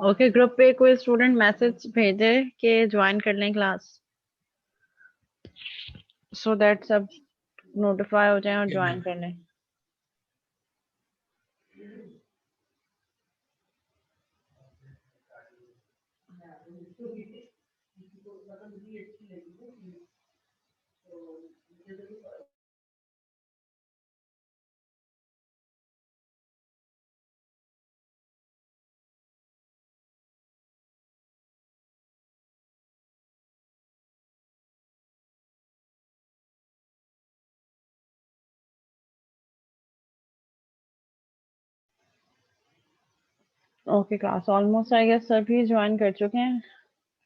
Okay, group पे कोई student message भेजे कि ज्वाइन कर लें क्लास, सो दैट सब नोटिफाई हो जाए और ज्वाइन कर लें। Okay, class almost I guess सभी ज्वाइन कर चुके हैं।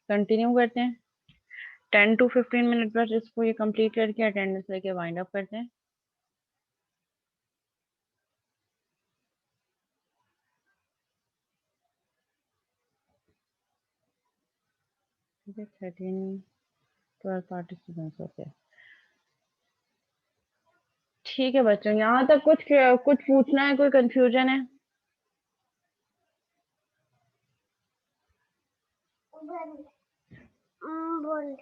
कंटिन्यू करते हैं 10 to 15 मिनट पर इसको ये कंप्लीट करके अटेंडेंस लेके वाइंड अप करते हैं। ठीक है, 12 पार्टिसिपेंट्स ओके। ठीक है बच्चों, यहाँ तक कुछ कुछ पूछना है, कोई कंफ्यूजन है? बोल।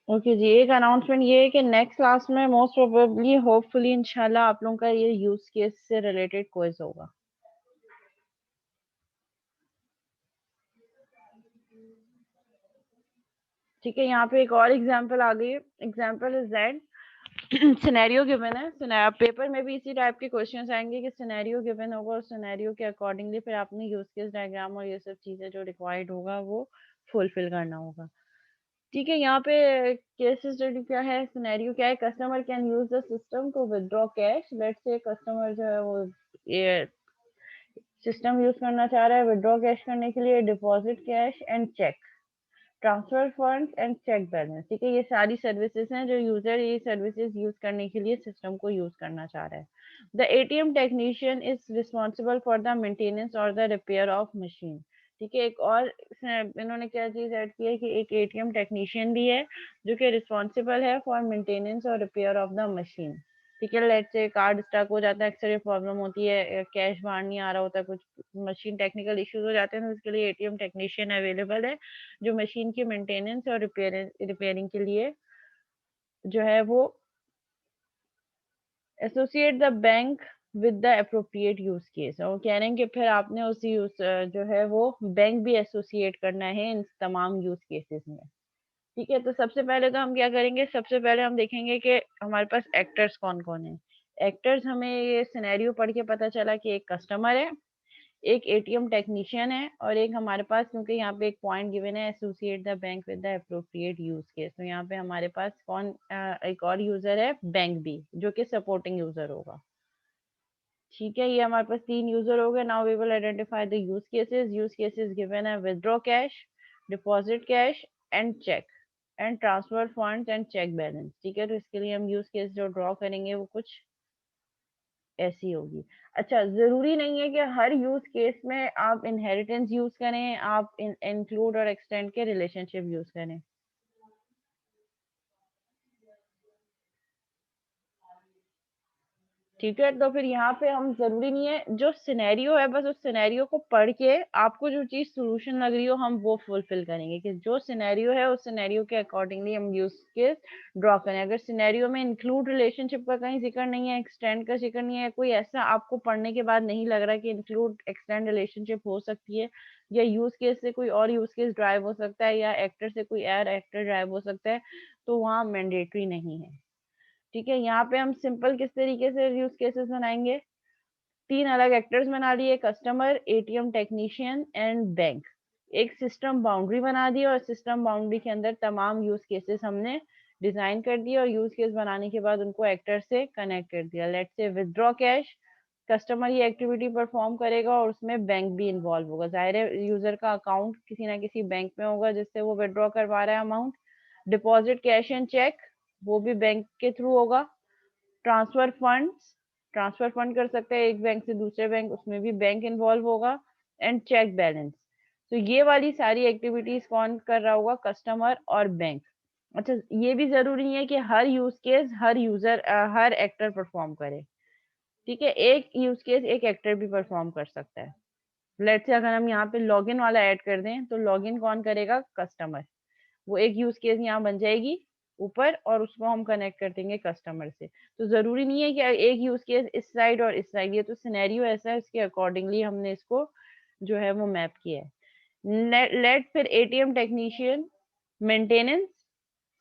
ओके जी, एक अनाउंसमेंट ये है कि नेक्स्ट क्लास में मोस्ट प्रोबेबली होपफुली इंशाल्लाह आप लोगों का ये यूज केस से रिलेटेड क्विज होगा। ठीक है, यहाँ पे एक और एग्जांपल आ गई है। Example is that scenario given है, पेपर में भी इसी टाइप के क्वेश्चंस आएंगे कि सिनेरियो गिवन होगा और सिनेरियो के अकॉर्डिंगली फिर आपने यूज केस डायग्राम और ये सब चीजें जो रिक्वायर्ड होगा वो फुलफिल करना होगा। ठीक है, यहाँ पे केस स्टडी क्या है, सिनेरियो क्या है, customer can use the system to withdraw cash. Let's say customer जो है वो ये सिस्टम यूज करना चाह रहा है विदड्रॉ कैश करने के लिए, deposit cash and cheque, transfer funds and check balance. ठीक है, ये सारी सर्विसेज हैं जो यूजर ये सर्विसेज यूज करने के लिए सिस्टम को यूज करना चाह रहा है। The ATM technician is responsible for the maintenance और द रिपेयर ऑफ मशीन। ठीक है, एक और इन्होंने क्या चीज ऐड की है कि एक एटीएम टेक्नीशियन भी है जो कि रिस्पॉन्सिबल है फॉर मेंटेनेंस और रिपेयर ऑफ द मशीन। ठीक है, लेट्स से कार्ड स्टक हो जाता है, अक्सर ये प्रॉब्लम होती है, कैश बाहर नहीं आ रहा होता, कुछ मशीन टेक्निकल इश्यूज हो जाते हैं, तो उसके लिए एटीएम टेक्नीशियन अवेलेबल है जो मशीन की मेंटेनेंस और रिपेयरिंग के लिए जो है वो associate the bank with the appropriate use case. और कह रहे हैं कि फिर आपने उस यूज जो है वो बैंक भी एसोसिएट करना है इन तमाम यूज केसेस में। ठीक है, तो सबसे पहले तो हम क्या करेंगे, सबसे पहले हम देखेंगे कि हमारे पास एक्टर्स कौन कौन है। एक्टर्स हमें ये सिनेरियो पढ़ के पता चला कि एक कस्टमर है, एक एटीएम टेक्नीशियन है और एक हमारे पास, क्योंकि यहाँ पे एक पॉइंट गिवन है associate the bank with the appropriate use case, तो यहाँ पे हमारे पास कौन एक और यूजर है बैंक बी, जो कि सपोर्टिंग यूजर होगा। ठीक है, ये हमारे पास 3 यूजर हो गए। Now we will identify the use cases. Use cases given है withdraw cash, deposit cash and check and transfer funds and check balance. ठीक है, तो इसके लिए हम यूज केस जो ड्रॉ करेंगे वो कुछ ऐसी होगी। अच्छा, जरूरी नहीं है कि हर यूज केस में आप इनहेरिटेंस यूज करें, आप इंक्लूड और एक्सटेंड के रिलेशनशिप यूज करें। ठीक है, तो फिर यहाँ पे हम जरूरी नहीं है, जो सिनेरियो है बस उस सिनेरियो को पढ़ के आपको जो चीज सोल्यूशन लग रही हो हम वो फुलफिल करेंगे, कि जो सिनेरियो है उस सिनेरियो के अकॉर्डिंगली हम यूज केस ड्रॉ करें। अगर सिनेरियो में इंक्लूड रिलेशनशिप का कहीं जिक्र नहीं है, एक्सटेंड का जिक्र नहीं है, कोई ऐसा आपको पढ़ने के बाद नहीं लग रहा कि इंक्लूड एक्सटेंड रिलेशनशिप हो सकती है, या यूज केस से कोई और यूज केस ड्राइव हो सकता है, या एक्टर से कोई और एक्टर ड्राइव हो सकता है, तो वहाँ मैंडेटरी नहीं है। ठीक है, यहाँ पे हम सिंपल किस तरीके से यूज केसेस बनाएंगे, 3 अलग एक्टर्स बना लिए, customer, ATM technician and bank. एक सिस्टम बाउंड्री बना दी और सिस्टम बाउंड्री के अंदर तमाम यूज केसेस हमने डिजाइन कर दिए, और यूज केस बनाने के बाद उनको एक्टर से कनेक्ट कर दिया। Let's say withdraw cash, customer ये एक्टिविटी परफॉर्म करेगा और उसमें बैंक भी इन्वॉल्व होगा। जाहिर है यूजर का अकाउंट किसी ना किसी बैंक में होगा जिससे वो विथड्रॉ करवा रहा है amount. Deposit cash and cheque, वो भी बैंक के थ्रू होगा। ट्रांसफर फंड्स, ट्रांसफर फंड कर सकते हैं एक बैंक से दूसरे बैंक, उसमें भी बैंक इन्वॉल्व होगा। एंड चेक बैलेंस, तो ये वाली सारी एक्टिविटीज कौन कर रहा होगा, कस्टमर और बैंक। अच्छा, ये भी जरूरी नहीं है कि हर यूज केस हर यूजर हर एक्टर परफॉर्म करे। ठीक है, एक यूज केस एक एक्टर भी परफॉर्म कर सकता है। लेट्स से अगर हम यहाँ पे लॉगिन वाला ऐड कर दें, तो लॉगिन कौन करेगा, कस्टमर। वो एक यूज केस यहाँ बन जाएगी ऊपर, और उसको हम कनेक्ट कर देंगे कस्टमर से। तो जरूरी नहीं है कि एक यूज केस इस साइड और इस साइड, ये तो सिनेरियो ऐसा है, इसके अकॉर्डिंगली हमने इसको जो है वो मैप किया है। लेट फिर एटीएम टेक्नीशियन, मेंटेनेंस,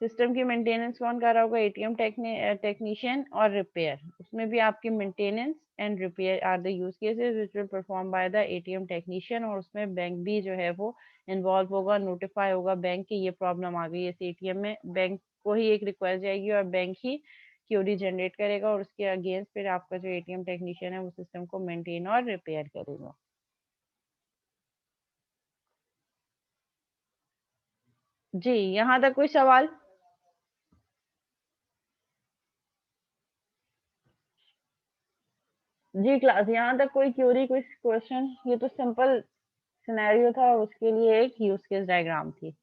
सिस्टम की मेंटेनेंस कौन कर रहा होगा, एटीएम टेक्नीशियन, और रिपेयर, उसमें भी आपकी maintenance and repair are the use cases which will perform by the ATM technician, और उसमें बैंक भी जो है वो इन्वॉल्व होगा, नोटिफाई होगा बैंक की ये प्रॉब्लम आ गई है इस एटीएम में, बैंक को ही एक रिक्वेस्ट जाएगी और बैंक ही क्यूरी जनरेट करेगा, और उसके अगेंस्ट फिर आपका जो एटीएम टेक्नीशियन है वो सिस्टम को मेंटेन और रिपेयर करेगा। जी, यहाँ तक कोई सवाल? जी क्लास, यहाँ तक कोई क्यूरी, कोई क्वेश्चन? ये तो सिंपल सिनेरियो था और उसके लिए एक यूज केस डायग्राम थी।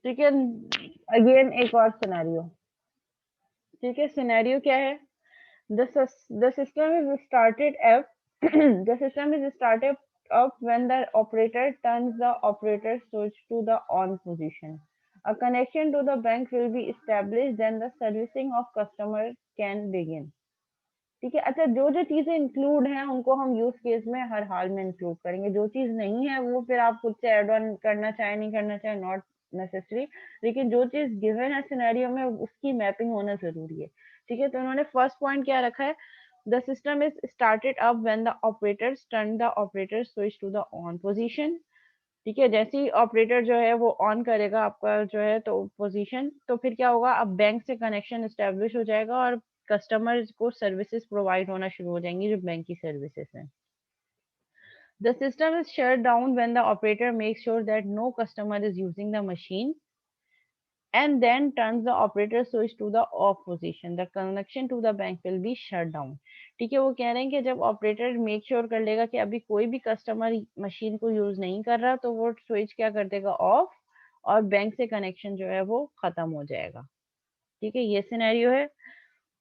ठीक है, अगेन एक और सिनेरियो। ठीक है, सिनेरियो क्या है, the system is started up the system is started up when the operator turns the operator switch to the on position. A connection to the bank will be established, then the servicing of customer can begin. ठीक है, अच्छा, जो जो चीजें include हैं उनको हम use case में हर हाल में इंक्लूड करेंगे, जो चीज नहीं है वो फिर आप खुद से एड ऑन करना चाहे नहीं करना चाहे, नॉट नेसेसरी, लेकिन जो चीज गिवन है सिनेरियो में उसकी मैपिंग होना जरूरी है। ठीक है, तो उन्होंने फर्स्ट पॉइंट क्या रखा है, the system is started up when the operators turn the operator switch to the on position. ठीक है, जैसे ही ऑपरेटर जो है वो ऑन करेगा आपका जो है तो पोजीशन, तो फिर क्या होगा, अब बैंक से कनेक्शन एस्टेब्लिश हो जाएगा और कस्टमर्स को सर्विसेज प्रोवाइड होना शुरू हो जाएंगी जो बैंक की सर्विसेज हैं। The system is shut down when the operator makes sure that no customer is using the machine and then turns the operator switch to the off position. The connection to the bank will be shut down. ठीक है, वो कह रहे हैं कि जब operator make sure कर लेगा कि अभी कोई भी कस्टमर मशीन को यूज नहीं कर रहा, तो वो स्विच क्या कर देगा, ऑफ, और बैंक से कनेक्शन जो है वो खत्म हो जाएगा। ठीक है, ये सिनेरियो है।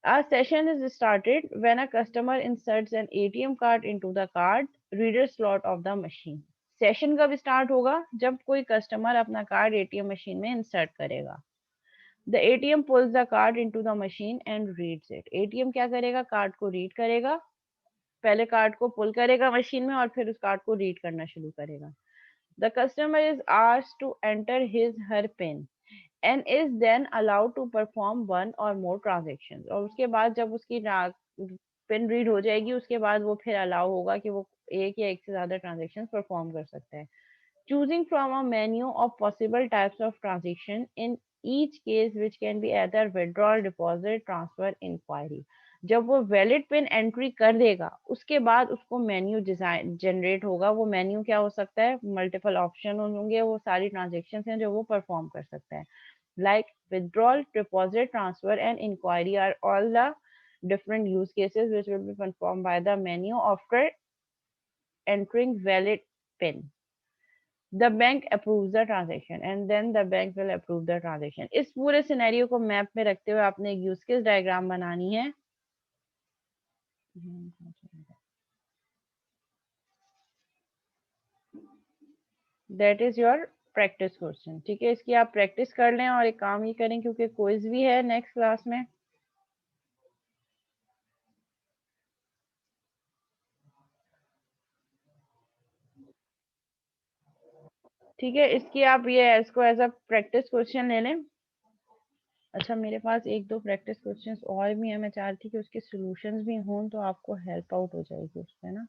A session is started when a customer inserts an ATM card into the card reader slot of the machine. Session कब स्टार्ट होगा, जब कोई कस्टमर अपना कार्ड एटीएम मशीन में इंसर्ट करेगा। The ATM pulls the card into the machine and reads it. ATM क्या करेगा, card को रीड करेगा, पहले कार्ड को पुल करेगा मशीन में और फिर उस कार्ड को रीड करना शुरू करेगा। The customer is asked to enter his her PIN and is then allowed to perform one or more transaction. और उसके बाद जब उसकी पिन रीड हो जाएगी उसके बाद वो फिर अलाउ होगा कि वो एक या एक से ज्यादा ट्रांजेक्शन परफॉर्म कर सकता है। Choosing from a menu of possible types of transaction in each case which can be either withdrawal, deposit, transfer, inquiry। जब वो वैलिड पिन एंट्री कर देगा उसके बाद उसको मेन्यू डिजाइन जनरेट होगा। वो मेन्यू क्या हो सकता है, मल्टीपल ऑप्शन होंगे, वो सारी ट्रांजेक्शन हैं जो वो परफॉर्म कर सकता है। Like withdrawal, deposit, transfer and enquiry are all the different use cases which will be performed by the menu after entering valid pin. The bank approves the transaction and then the bank will approve the transaction। इस पूरे scenario को map में रखते हुए आपने एक use case diagram बनानी है। That is your practice question. ठीक है, इसकी आप प्रैक्टिस कर लें और एक काम ये करें क्योंकि क्विज भी है नेक्स्ट क्लास में। ठीक है, इसकी आप ये इसको एज अ प्रैक्टिस क्वेश्चन ले लें। अच्छा, मेरे पास एक दो प्रैक्टिस क्वेश्चंस और भी हैं, मैं चाहती थी कि उसके सॉल्यूशंस भी हों तो आपको हेल्प आउट हो जाएगी उसमें ना।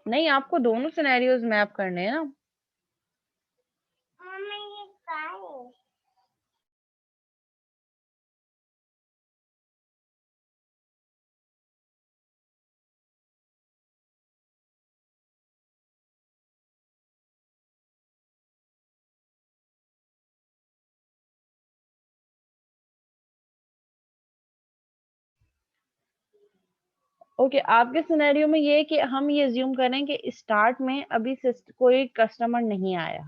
नहीं, आपको दोनों सिनेरियोज मैप करने हैं ना। ओके, आपके सिनेरियो में ये है कि हम ये अज्यूम करें कि स्टार्ट में अभी कोई कस्टमर नहीं आया।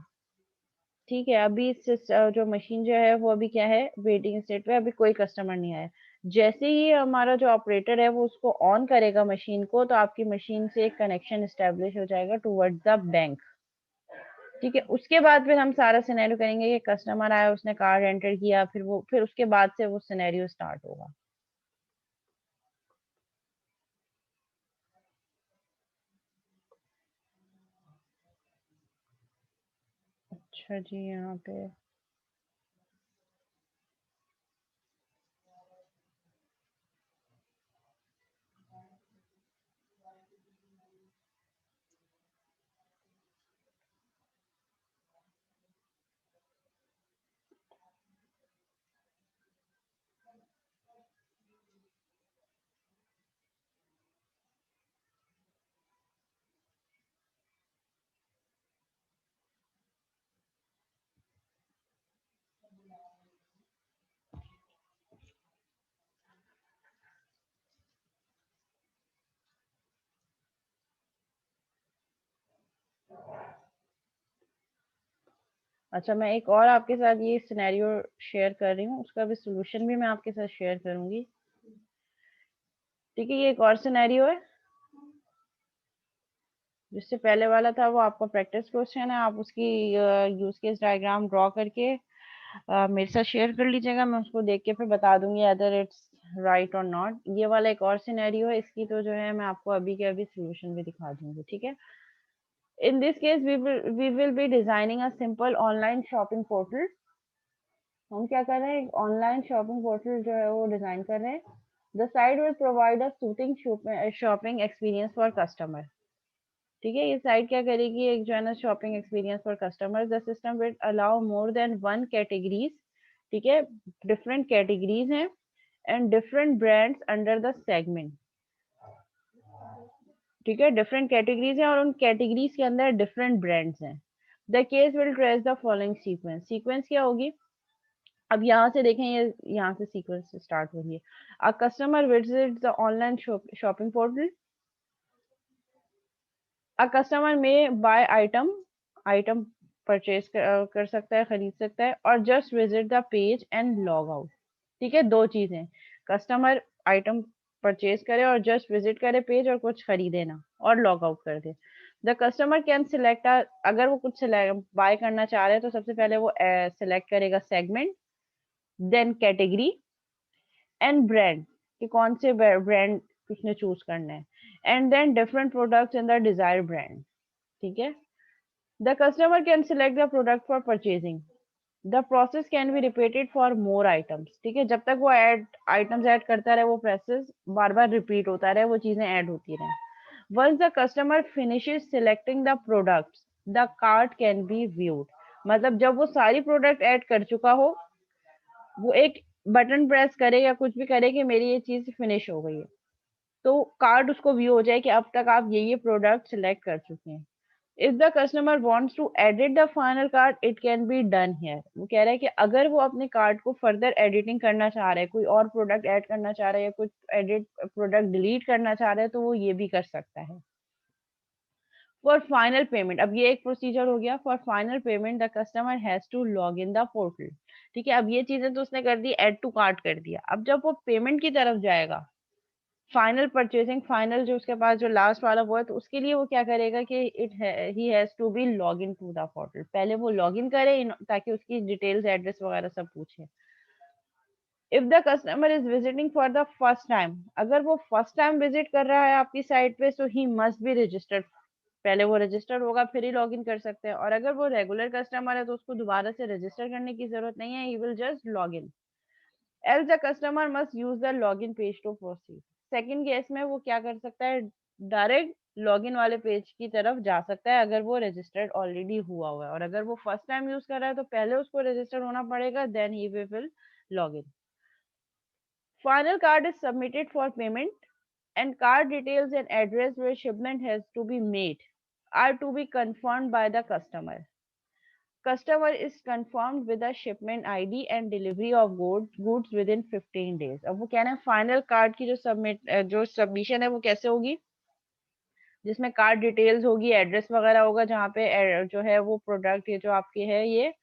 ठीक है, अभी जो मशीन जो है वो अभी क्या है, वेटिंग स्टेट पे, अभी कोई कस्टमर नहीं आया। जैसे ही हमारा जो ऑपरेटर है वो उसको ऑन करेगा मशीन को तो आपकी मशीन से एक कनेक्शन एस्टेब्लिश हो जाएगा टुवर्ड्स द बैंक। ठीक है, उसके बाद फिर हम सारा सिनेरियो करेंगे कि कस्टमर आया, उसने कार्ड एंटर किया, फिर उसके बाद से वो सिनेरियो स्टार्ट होगा। अच्छा जी, यहाँ पे अच्छा, मैं एक और आपके साथ ये सिनेरियो शेयर कर रही हूँ, उसका भी सोल्यूशन भी मैं आपके साथ शेयर करूंगी। ठीक है, ये एक और सिनेरियो है, जिससे पहले वाला था वो आपका प्रैक्टिस क्वेश्चन है। आप उसकी यूज केस डायग्राम ड्रॉ करके मेरे साथ शेयर कर लीजिएगा, मैं उसको देख के फिर बता दूंगी अदर इट्स राइट और नॉट। ये वाला एक और सिनेरियो है, इसकी तो जो है मैं आपको अभी के अभी सोल्यूशन भी दिखा दूंगी। ठीक है, in this case we will be designing a simple online shopping portal. हम क्या कर रहे हैं, ऑनलाइन शॉपिंग पोर्टल जो है वो डिजाइन कर रहे हैं। The site will provide a suiting shopping experience for customer. ठीक है, ये साइट क्या करेगी, एक जो है ना shopping experience for customer. The system will allow more than one categories. ठीक है, डिफरेंट कैटेगरीज हैं and different brands under the segment. ठीक है, डिफरेंट कैटेगरीज हैं और उन कैटेगरीज के अंदर डिफरेंट ब्रांड्स हैं। The case will trace the following sequence. Sequence क्या होगी, अब यहाँ से देखें, ये यहाँ से सीक्वेंस स्टार्ट हो रही है। A customer visit the online shopping portal. A customer में बाय आइटम, आइटम परचेज कर सकता है, खरीद सकता है, और just visit the page and log out. ठीक है, 2 चीज़ें, कस्टमर आइटम परचेज़ करे और जस्ट विज़िट करे पेज और कुछ खरीदे ना और लॉग आउट कर दे। द कस्टमर कैन सिलेक्ट अगर वो कुछ बाय करना चाह रहे हैं तो सबसे पहले वो सिलेक्ट करेगा segment, then category and brand कि कौन से ब्रांड उसने चूज़ करना है, and then different products in the desired brand. ठीक है? The customer can select the product for purchasing. The process can be repeated for more items. ठीक है, जब तक वो आइटम्स ऐड करता रहे, वो प्रोसेस बार बार रिपीट होता रहे, वो चीजें ऐड होती रहे। Once the customer finishes selecting the products, the cart can be viewed. मतलब जब वो सारी प्रोडक्ट ऐड कर चुका हो, वो एक बटन प्रेस करे या कुछ भी करे कि मेरी ये चीज फिनिश हो गई है, तो कार्ड उसको व्यू हो जाए कि अब तक आप ये प्रोडक्ट सिलेक्ट कर चुके हैं। If the customer wants to edit the final card, it can be done here. वो कह रहा है कि अगर वो अपने कार्ड को फर्दर एडिटिंग करना चाह रहा है, कोई और प्रोडक्ट ऐड करना चाह रहा है या कुछ एडिट प्रोडक्ट डिलीट करना चाह रहा है, तो वो ये भी कर सकता है। फॉर फाइनल पेमेंट, अब ये एक प्रोसीजर हो गया। For final payment the customer has to log in the portal. ठीक है, अब ये चीजें तो उसने कर दी, ऐड टू कार्ट कर दिया। अब जब वो पेमेंट की तरफ जाएगा, फाइनल परचेजिंग, फाइनल जो उसके पास जो लास्ट वाला वो है, तो उसके लिए वो क्या करेगा कि he has to be log in to the portal. पहले वो लॉग इन करे ताकि उसकी डिटेल्स, एड्रेस वगैरह सब पूछे। If the customer is visiting for the first time, अगर वो फर्स्ट टाइम विजिट कर रहा है आपकी साइट पे, सो ही मस्ट बी रजिस्टर्ड। पहले वो रजिस्टर्ड होगा, फिर ही लॉग इन कर सकते हैं। और अगर वो रेगुलर कस्टमर है तो उसको दोबारा से रजिस्टर करने की जरूरत नहीं है, he will just log in. else the customer must use the login page to proceed। Second case में वो क्या कर सकता है, डायरेक्ट लॉगिन वाले पेज की तरफ जा सकता है अगर वो रजिस्टर्ड ऑलरेडी हुआ है। और अगर वो फर्स्ट टाइम यूज कर रहा है तो पहले उसको रजिस्टर होना पड़ेगा, then he will log in. Final card is submitted for payment and card details and address where shipment has to be made are to be confirmed by the customer. Customer is confirmed with a shipment ID and delivery of goods within 15 days। अब वो कहना है final card की जो submission है वो कैसे होगी, जिसमें कार्ड डिटेल्स होगी, एड्रेस वगैरह होगा, जहाँ पे जो है वो प्रोडक्ट ये जो आपके है ये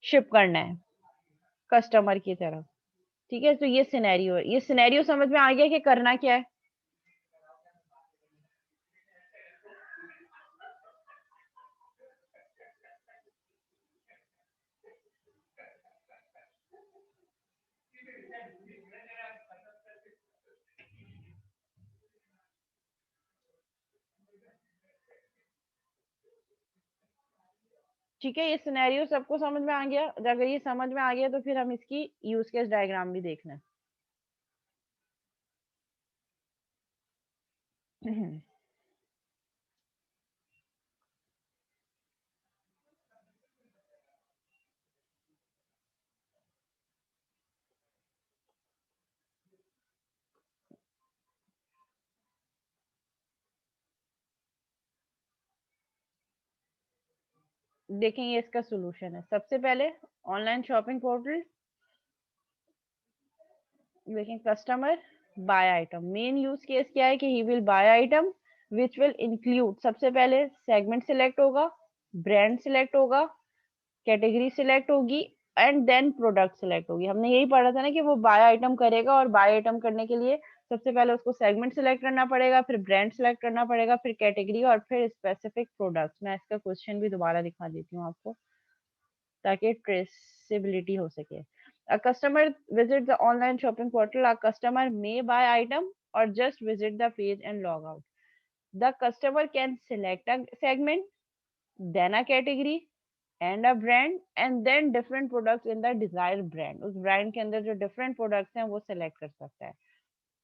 शिप करना है कस्टमर की तरफ। ठीक है, तो ये सिनेरियो है। ये सिनेरियो समझ में आ गया कि करना क्या है। ठीक है, ये सिनेरियो सबको समझ में आ गया। अगर ये समझ में आ गया तो फिर हम इसकी यूज केस डायग्राम भी देखना है। देखें, ये इसका सोल्यूशन है। सबसे पहले ऑनलाइन शॉपिंग पोर्टल, देखें customer by item, main use case क्या है कि he will by item which will include, सबसे पहले सेगमेंट सिलेक्ट होगा, ब्रांड सिलेक्ट होगा, कैटेगरी सिलेक्ट होगी, एंड देन प्रोडक्ट सिलेक्ट होगी। हमने यही पढ़ा था ना कि वो बाय आइटम करेगा, और बाय आइटम करने के लिए सबसे पहले उसको सेगमेंट सिलेक्ट करना पड़ेगा, फिर ब्रांड सिलेक्ट करना पड़ेगा, फिर कैटेगरी, और फिर स्पेसिफिक प्रोडक्ट्स। मैं इसका क्वेश्चन भी दोबारा दिखा देती हूँ आपको ताकि ट्रेसेबिलिटी हो सके। A customer visits the online shopping portal. A customer may buy item or just visit the page and log out. The customer can select a segment, then a category and a brand, and then different products in the desired brand। उस brand के अंदर जो different products हैं वो select कर सकता है।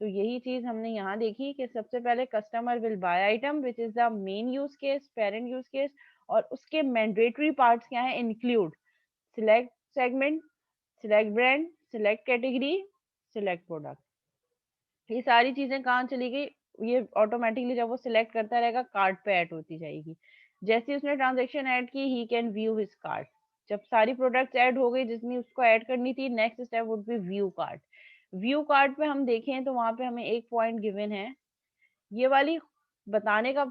तो यही चीज हमने यहाँ देखी कि सबसे पहले customer will by item which is the main use case, parent use case, और उसके मैंडेटरी पार्ट्स क्या है, include select segment, select brand, select category, select product. ये सारी चीजें कहाँ चली गई, ये ऑटोमेटिकली जब वो सिलेक्ट करता रहेगा कार्ट पे ऐड होती जाएगी। जैसे उसने ट्रांजेक्शन ऐड की, he can view his cart. जब सारी प्रोडक्ट्स ऐड हो गई जितनी उसको ऐड करनी थी, next step would be view cart. View cart पे हम देखें तो वहां पे हमें एक पॉइंट गिवन है। ये वाली बताने का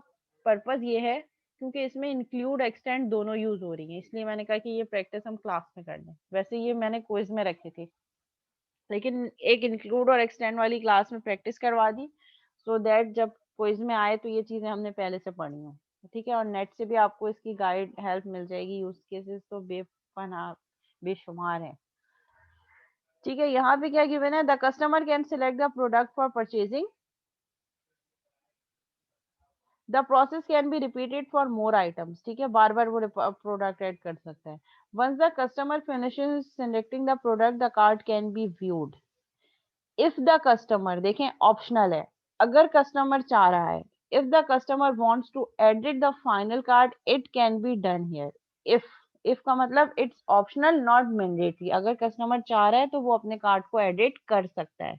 पर्पस ये है क्योंकि इसमें इंक्लूड एक्सटेंड दोनों यूज हो रही है, इसलिए मैंने कहा कि ये प्रैक्टिस हम क्लास में कर लें। वैसे ये मैंने क्विज में रखी थी। लेकिन एक इंक्लूड और एक्सटेंड वाली क्लास में प्रैक्टिस करवा दी, सो दैट जब क्विज में आए तो ये चीजें हमने पहले से पढ़ी हो। ठीक है, और नेट से भी आपको इसकी गाइड हेल्प मिल जाएगी। यूज केसेस तो बेपनाह बेशुमार है। ठीक है, यहाँ पे क्या गिवन है, the customer can select the product for purchasing, the process can be repeated for more items. ठीक है, बार बार वो प्रोडक्ट ऐड कर सकता है। Once the customer finishes selecting the product the cart can be viewed. If the customer, देखें optional है, अगर customer चाह रहा है, if the customer wants to edit the final card it can be done here. If, if का मतलब it's optional not mandatory. अगर customer चाह रहा है तो वो अपने कार्ड को एडिट कर सकता है,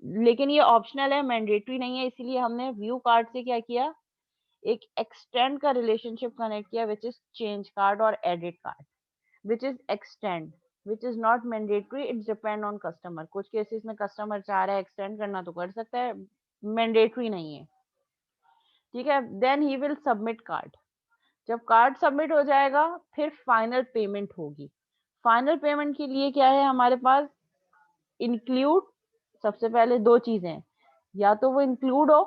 लेकिन ये ऑप्शनल है, मैंडेटरी नहीं है। इसीलिए हमने व्यू कार्ड से क्या किया, एक एक्सटेंड का रिलेशनशिप कनेक्ट किया, विच इज चेंज कार्ड और edit card, which is extend, which is not mandatory, it's depend on customer. कुछ केसेस में कस्टमर चाह रहा है एक्सटेंड करना तो कर सकता है, मैंडेटरी नहीं है। ठीक है, then he will submit card. जब कार्ड सबमिट हो जाएगा फिर फाइनल पेमेंट होगी। फाइनल पेमेंट के लिए क्या है हमारे पास, इंक्लूड, सबसे पहले दो चीजें हैं, या तो वो इंक्लूड हो,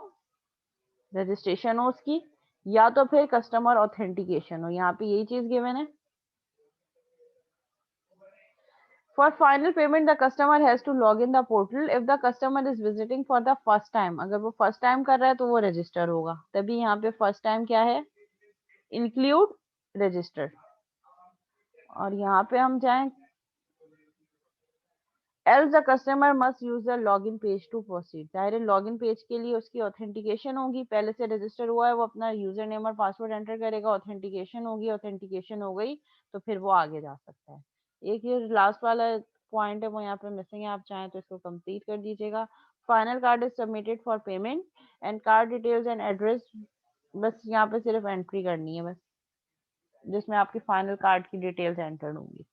रजिस्ट्रेशन हो उसकी, या तो फिर कस्टमर ऑथेंटिकेशन हो। यहाँ पे यही चीज गिवन है। For final payment, the customer has to log in the portal. If the customer is visiting for the first time, अगर वो first time कर रहा है तो वो register होगा। तभी यहाँ पे first time क्या है, include register। और यहाँ पे हम जाएं, else the customer must use the login page to proceed। जाहिर है login page के लिए उसकी authentication होगी, पहले से register हुआ है, वो अपना यूजर नेम और पासवर्ड एंटर करेगा, authentication होगी, authentication हो गई तो फिर वो आगे जा सकता है। एक ये लास्ट वाला पॉइंट है वो यहाँ पे मिसिंग है, आप चाहें तो इसको कंप्लीट कर दीजिएगा। Final card is submitted for payment and card details and address, बस यहाँ पे सिर्फ एंट्री करनी है बस, जिसमें आपकी फाइनल कार्ड की डिटेल्स एंटर होंगी।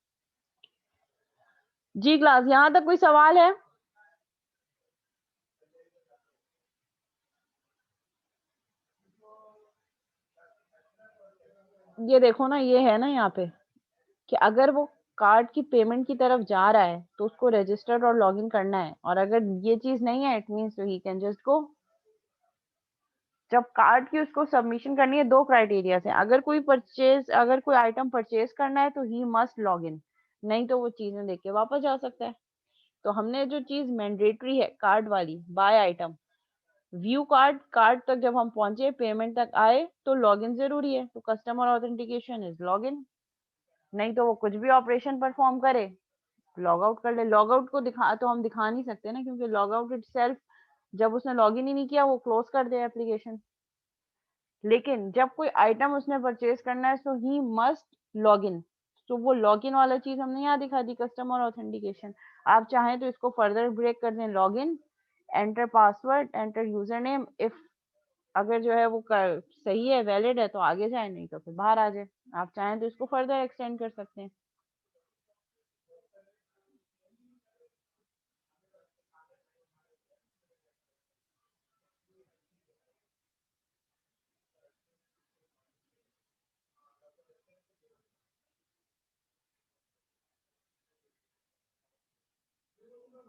जी क्लास, यहाँ तक कोई सवाल है? ये देखो ना, ये है ना यहाँ पे कि अगर वो कार्ड की पेमेंट की तरफ जा रहा है तो उसको रजिस्टर और लॉगिन करना है, और अगर ये चीज नहीं है it means he can just go. जब कार्ड की उसको सबमिशन करनी है, दो क्राइटेरिया है, अगर कोई परचेज, अगर कोई आइटम परचेज करना है तो ही मस्ट लॉग इन, नहीं तो वो चीजें देख के वापस जा सकता है। तो हमने जो चीज मैंडेटरी है कार्ड वाली, by item, view card, card तक जब हम पहुंचे, पेमेंट तक आए तो लॉगिन जरूरी है, तो कस्टमर ऑथेंटिकेशन इज लॉगिन। नहीं तो वो कुछ भी ऑपरेशन परफॉर्म करे, लॉग आउट कर ले। लॉग आउट को दिखा तो हम दिखा नहीं सकते ना, क्योंकि लॉग आउट इटसेल्फ, जब उसने लॉगिन ही नहीं किया वो क्लोज कर दे एप्लीकेशन। लेकिन जब कोई आइटम उसने परचेज करना है सो ही मस्ट लॉग इन, तो वो लॉग इन वाला चीज हमने यहाँ दिखा दी, कस्टमर ऑथेंटिकेशन। आप चाहें तो इसको फर्दर ब्रेक कर दें, log in, enter password, enter user name, if अगर जो है वो सही है, वैलिड है तो आगे जाए, नहीं तो फिर बाहर आ जाए। आप चाहें तो इसको फर्दर एक्सटेंड कर सकते हैं।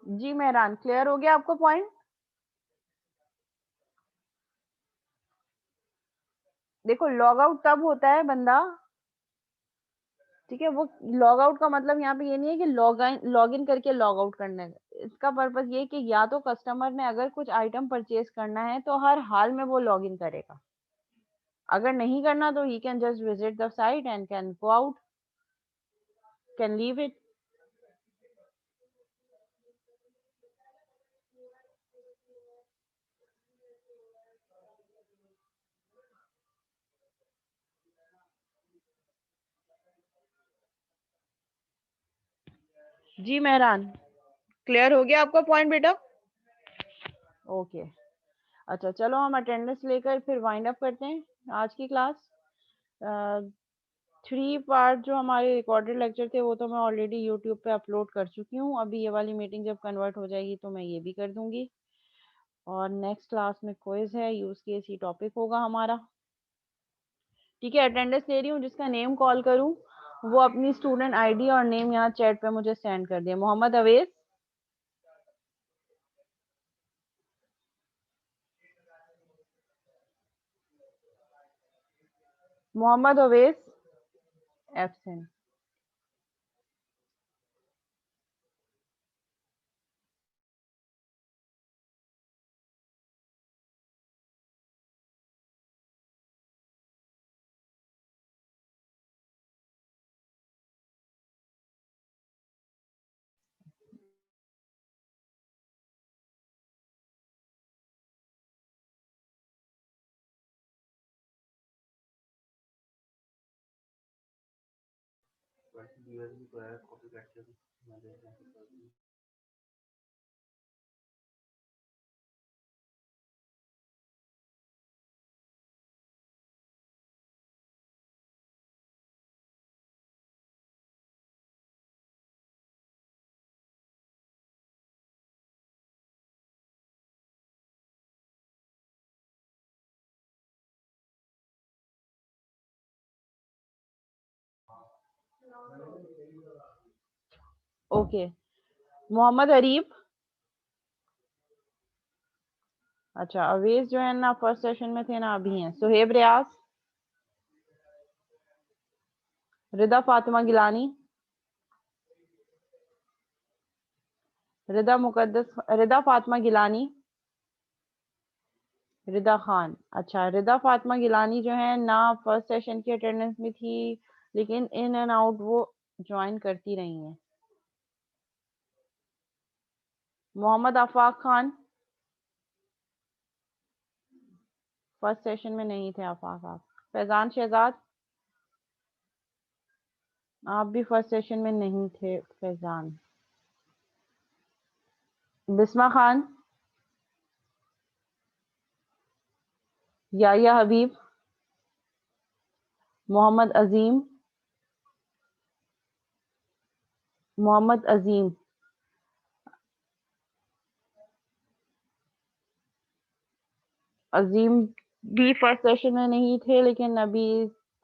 जी मेहरान, क्लियर हो गया आपको पॉइंट? देखो लॉग आउट तब होता है बंदा, ठीक है, वो लॉग आउट का मतलब यहाँ पे ये नहीं है कि लॉग इन करके लॉग आउट करना है। इसका पर्पस ये कि या तो कस्टमर ने अगर कुछ आइटम परचेज करना है तो हर हाल में वो लॉग इन करेगा, अगर नहीं करना तो he can just visit the site and can go out, can leave it. जी मेहरान, क्लियर हो गया आपका पॉइंट बेटा? ओके, अच्छा चलो हम अटेंडेंस लेकर फिर वाइंड अप करते हैं आज की क्लास। 3 पार्ट जो हमारे रिकॉर्डेड लेक्चर थे वो तो मैं ऑलरेडी यूट्यूब पे अपलोड कर चुकी हूँ। अभी ये वाली मीटिंग जब कन्वर्ट हो जाएगी तो मैं ये भी कर दूंगी। और नेक्स्ट क्लास में क्विज है, यूज केस ही टॉपिक होगा हमारा। ठीक है, अटेंडेंस ले रही हूँ, जिसका नेम कॉल करूँ वो अपनी स्टूडेंट आईडी और नेम यहाँ चैट पे मुझे सेंड कर दिया। मोहम्मद अवेज, मोहम्मद अवेस एब्सेंट। ओके, मोहम्मद अरीब। अच्छा, अवेस जो है ना फर्स्ट सेशन में थे ना, अभी हैं। सुहेब रियाज, रिदा फातिमा गिलानी, रिदा फातिमा गिलानी, रिदा खान। अच्छा, रिदा फातिमा गिलानी जो है ना फर्स्ट सेशन की अटेंडेंस में थी, लेकिन इन एंड आउट वो ज्वाइन करती रही हैं। मोहम्मद आफाक खान, फर्स्ट सेशन में नहीं थे आफाक आप। फैजान शहजाद, आप भी फर्स्ट सेशन में नहीं थे फैजान। बिस्मा खान, याया हबीब, मोहम्मद अजीम, मोहम्मद अजीम, अजीम भी फर्स्ट सेशन में नहीं थे, लेकिन अभी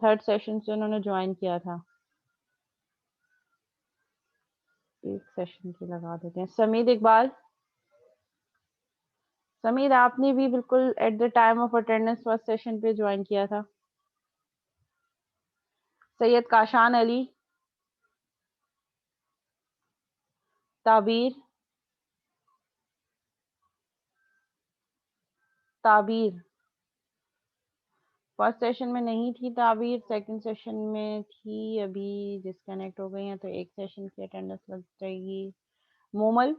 थर्ड सेशन से उन्होंने ज्वाइन किया था। एक सेशन की लगा देते हैं। समीद इकबाल, समीद आपने भी बिल्कुल at the time of attendance first session पे ज्वाइन किया था। सैयद काशान अली, ताबीर, ताबीर फर्स्ट सेशन में नहीं थी ताबीर, सेकंड सेशन में थी, अभी डिस्कनेक्ट हो गई हैं तो एक सेशन की अटेंडेंस लग जाएगी। मोमल,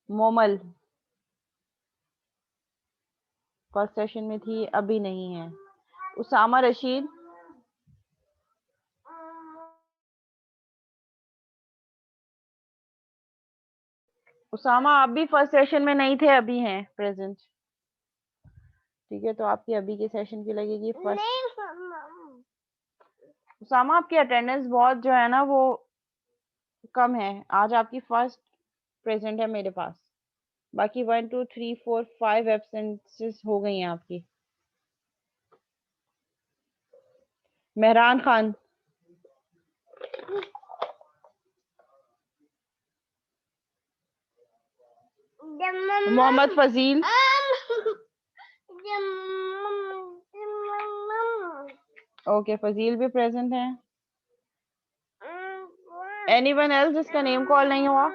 मोमल फर्स्ट सेशन में थी, अभी नहीं है। उसामा रशीद, उसामा आप भी फर्स्ट सेशन में नहीं थे, अभी हैं प्रेजेंट। ठीक है, तो आपकी अभी के सेशन की लगेगी फर्स्ट। उसामा आपकी अटेंडेंस बहुत जो है ना वो कम है, आज आपकी फर्स्ट प्रेजेंट है मेरे पास। बाकी 1 2 3 4 5 एब्सेंसेस हो गई हैं आपकी। मेहरान खान, मोहम्मद फजील, ओके फजील भी प्रेजेंट हैं। एनीवन एल्स जिसका नेम कॉल नहीं हुआ?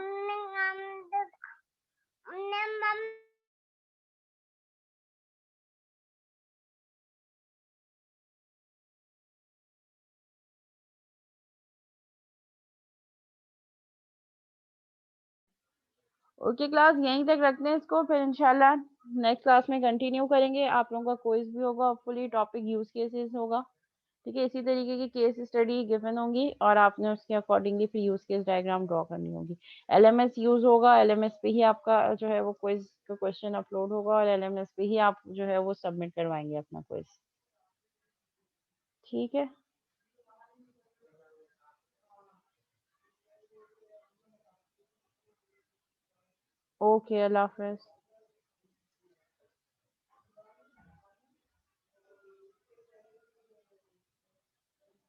ओके क्लास, यहीं तक रखते हैं इसको, फिर इंशाल्लाह नेक्स्ट क्लास में कंटिन्यू करेंगे। आप लोगों का क्विज भी होगा, फुली टॉपिक यूज केसेस होगा। ठीक है, इसी तरीके की केस स्टडी गिवन होंगी और आपने उसके अकॉर्डिंगली फिर यूज केस डायग्राम ड्रॉ करनी होगी। एलएमएस यूज होगा, एलएमएस पे ही आपका जो है वो क्विज का क्वेश्चन अपलोड होगा और एलएमएस पे ही आप जो है वो सबमिट करवाएंगे अपना क्विज। ठीक है, ओके, अल्लाह हाफिज।